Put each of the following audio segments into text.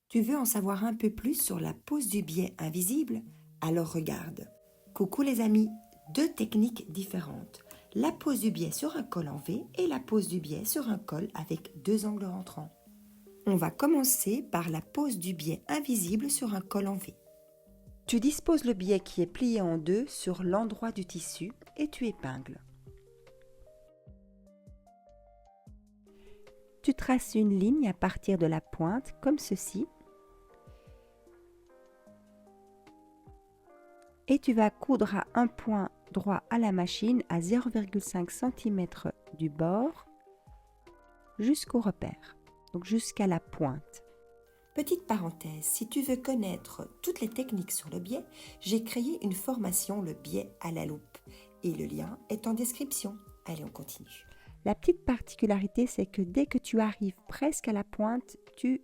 Tu veux en savoir un peu plus sur la pose du biais invisible? Alors regarde. Coucou les amis, deux techniques différentes. La pose du biais sur un col en V et la pose du biais sur un col avec deux angles rentrants. On va commencer par la pose du biais invisible sur un col en V. Tu disposes le biais qui est plié en deux sur l'endroit du tissu et tu épingles. Tu traces une ligne à partir de la pointe comme ceci et tu vas coudre à un point droit à la machine à 0,5 cm du bord jusqu'au repère, donc jusqu'à la pointe. Petite parenthèse, si tu veux connaître toutes les techniques sur le biais, j'ai créé une formation, le biais à la loupe, et le lien est en description. Allez, on continue. La petite particularité, c'est que dès que tu arrives presque à la pointe, tu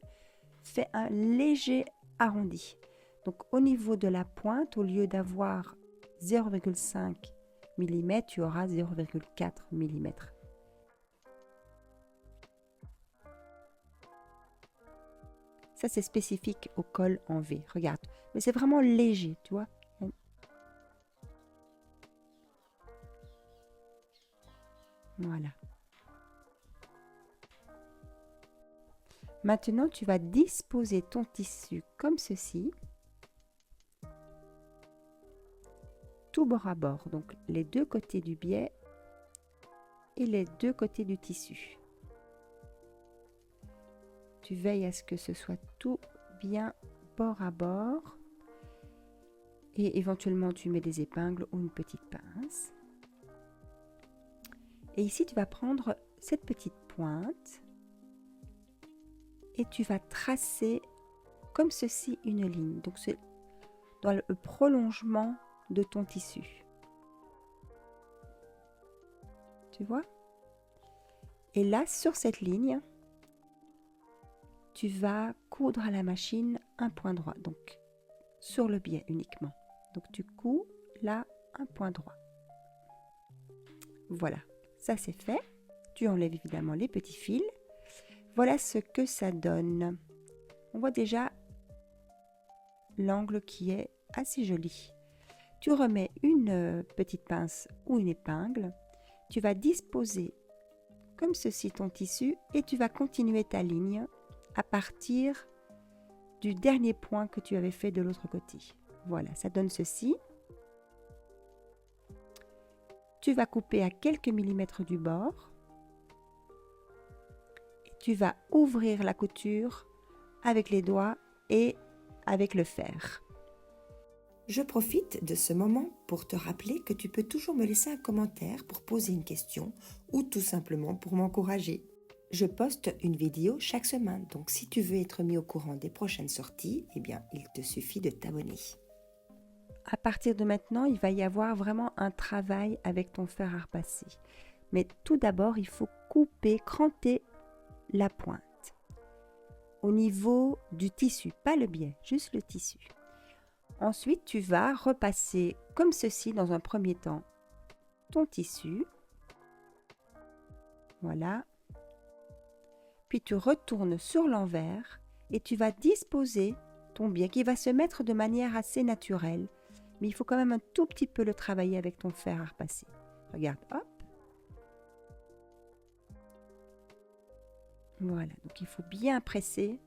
fais un léger arrondi. Donc au niveau de la pointe, au lieu d'avoir 0,5 mm, tu auras 0,4 mm. Ça, c'est spécifique au col en V. Regarde. Mais c'est vraiment léger, tu vois. Voilà. Maintenant, tu vas disposer ton tissu comme ceci. Tout bord à bord. Donc, les deux côtés du biais et les deux côtés du tissu. Tu veilles à ce que ce soit tout bien bord à bord. Et éventuellement, tu mets des épingles ou une petite pince. Et ici, tu vas prendre cette petite pointe et tu vas tracer comme ceci une ligne. Donc, c'est dans le prolongement de ton tissu. Tu vois? Et là, sur cette ligne, tu vas coudre à la machine un point droit, donc sur le biais uniquement. Donc tu couds là un point droit. Voilà, ça c'est fait. Tu enlèves évidemment les petits fils. Voilà ce que ça donne. On voit déjà l'angle qui est assez joli. Tu remets une petite pince ou une épingle. Tu vas disposer comme ceci ton tissu et tu vas continuer ta ligne à partir du dernier point que tu avais fait de l'autre côté. Voilà, ça donne ceci. Tu vas couper à quelques millimètres du bord. Et tu vas ouvrir la couture avec les doigts et avec le fer. Je profite de ce moment pour te rappeler que tu peux toujours me laisser un commentaire pour poser une question ou tout simplement pour m'encourager. Je poste une vidéo chaque semaine, donc si tu veux être mis au courant des prochaines sorties, eh bien, il te suffit de t'abonner. À partir de maintenant, il va y avoir vraiment un travail avec ton fer à repasser. Mais tout d'abord, il faut couper, cranter la pointe au niveau du tissu, pas le biais, juste le tissu. Ensuite, tu vas repasser comme ceci dans un premier temps ton tissu. Voilà. Puis tu retournes sur l'envers et tu vas disposer ton biais qui va se mettre de manière assez naturelle. Mais il faut quand même un tout petit peu le travailler avec ton fer à repasser. Regarde, hop. Voilà, donc il faut bien presser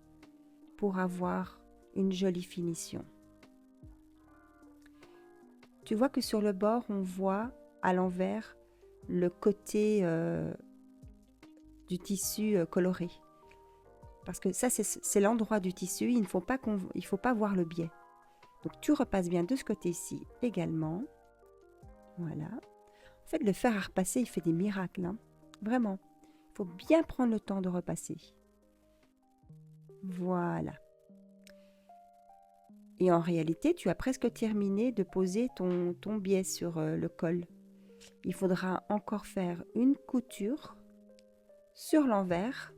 pour avoir une jolie finition. Tu vois que sur le bord, on voit à l'envers le côté du tissu coloré. Parce que ça, c'est l'endroit du tissu, il ne faut pas voir le biais. Donc tu repasses bien de ce côté-ci également. Voilà. En fait, le fer à repasser, il fait des miracles. Hein. Vraiment. Il faut bien prendre le temps de repasser. Voilà. Et en réalité, tu as presque terminé de poser ton biais sur le col. Il faudra encore faire une couture sur l'envers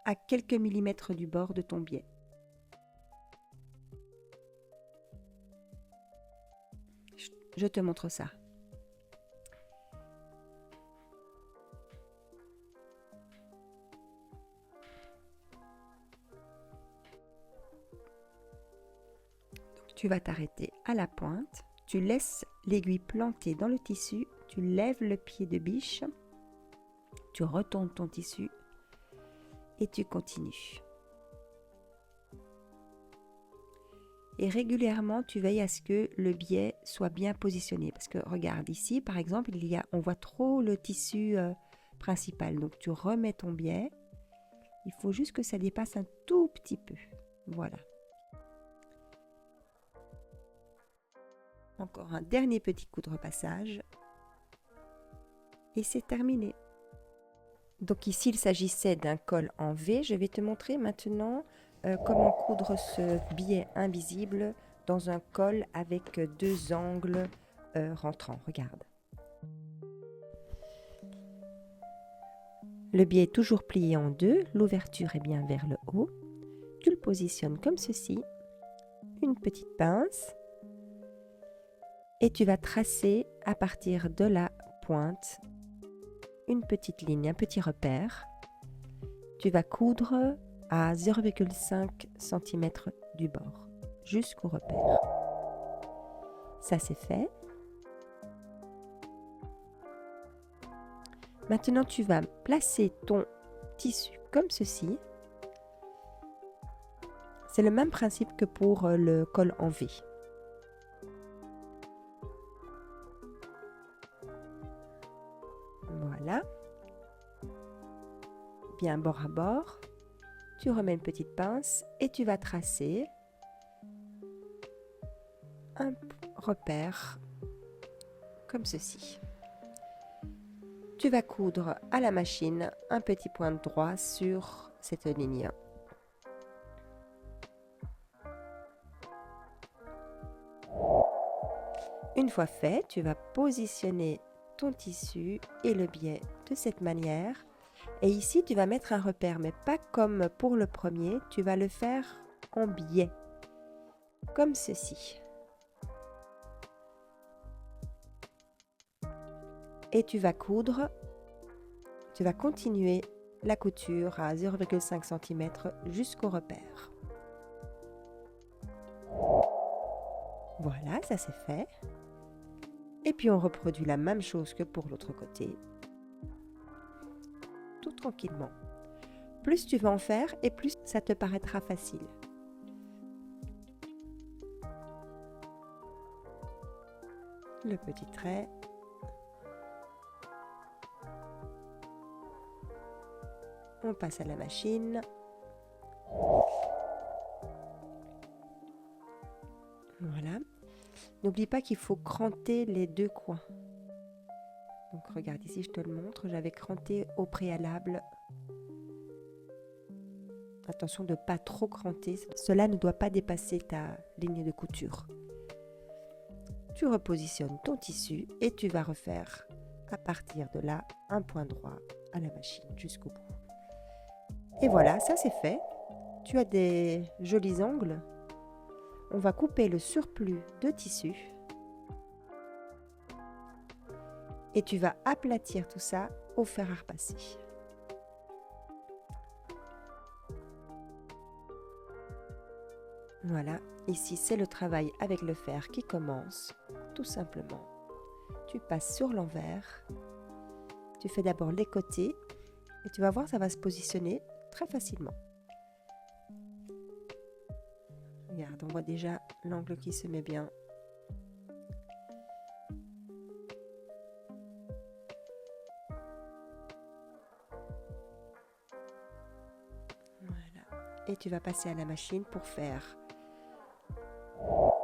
à quelques millimètres du bord de ton biais. Je te montre ça. Tu vas t'arrêter à la pointe, tu laisses l'aiguille plantée dans le tissu, tu lèves le pied de biche, tu retournes ton tissu et tu continues. Et régulièrement, tu veilles à ce que le biais soit bien positionné. Parce que regarde ici, par exemple, on voit trop le tissu principal. Donc, tu remets ton biais. Il faut juste que ça dépasse un tout petit peu. Voilà. Encore un dernier petit coup de repassage. Et c'est terminé. Donc ici, il s'agissait d'un col en V. Je vais te montrer maintenant comment coudre ce biais invisible dans un col avec deux angles rentrants. Regarde. Le biais est toujours plié en deux, l'ouverture est bien vers le haut. Tu le positionnes comme ceci, une petite pince, et tu vas tracer à partir de la pointe une petite ligne, un petit repère. Tu vas coudre à 0,5 cm du bord, jusqu'au repère. Ça c'est fait. Maintenant, tu vas placer ton tissu comme ceci. C'est le même principe que pour le col en V. Voilà. Bien bord à bord. Tu remets une petite pince et tu vas tracer un repère comme ceci. Tu vas coudre à la machine un petit point droit sur cette ligne. Une fois fait, tu vas positionner ton tissu et le biais de cette manière. Et ici, tu vas mettre un repère, mais pas comme pour le premier, tu vas le faire en biais, comme ceci. Et tu vas coudre, tu vas continuer la couture à 0,5 cm jusqu'au repère. Voilà, ça c'est fait. Et puis on reproduit la même chose que pour l'autre côté. Tout tranquillement. Plus tu vas en faire et plus ça te paraîtra facile. Le petit trait. On passe à la machine. Voilà. N'oublie pas qu'il faut cranter les deux coins. Donc regarde ici, je te le montre. J'avais cranté au préalable. Attention de ne pas trop cranter. Cela ne doit pas dépasser ta ligne de couture. Tu repositionnes ton tissu et tu vas refaire à partir de là un point droit à la machine jusqu'au bout. Et voilà, ça c'est fait. Tu as des jolis angles. On va couper le surplus de tissu. Et tu vas aplatir tout ça au fer à repasser. Voilà, ici c'est le travail avec le fer qui commence, tout simplement. Tu passes sur l'envers. Tu fais d'abord les côtés et tu vas voir, ça va se positionner très facilement. Regarde, on voit déjà l'angle qui se met bien. Voilà. Et tu vas passer à la machine pour faire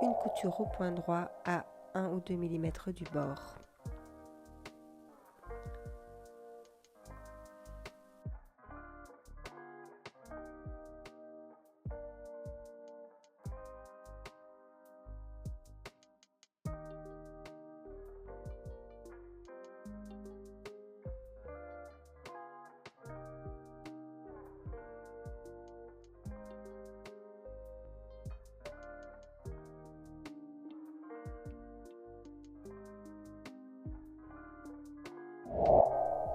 une couture au point droit à 1 ou 2 mm du bord.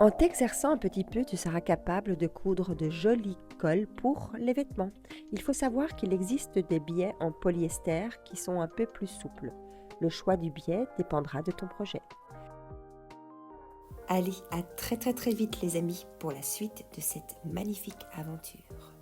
En t'exerçant un petit peu, tu seras capable de coudre de jolis cols pour les vêtements. Il faut savoir qu'il existe des biais en polyester qui sont un peu plus souples. Le choix du biais dépendra de ton projet. Allez, à très vite les amis pour la suite de cette magnifique aventure.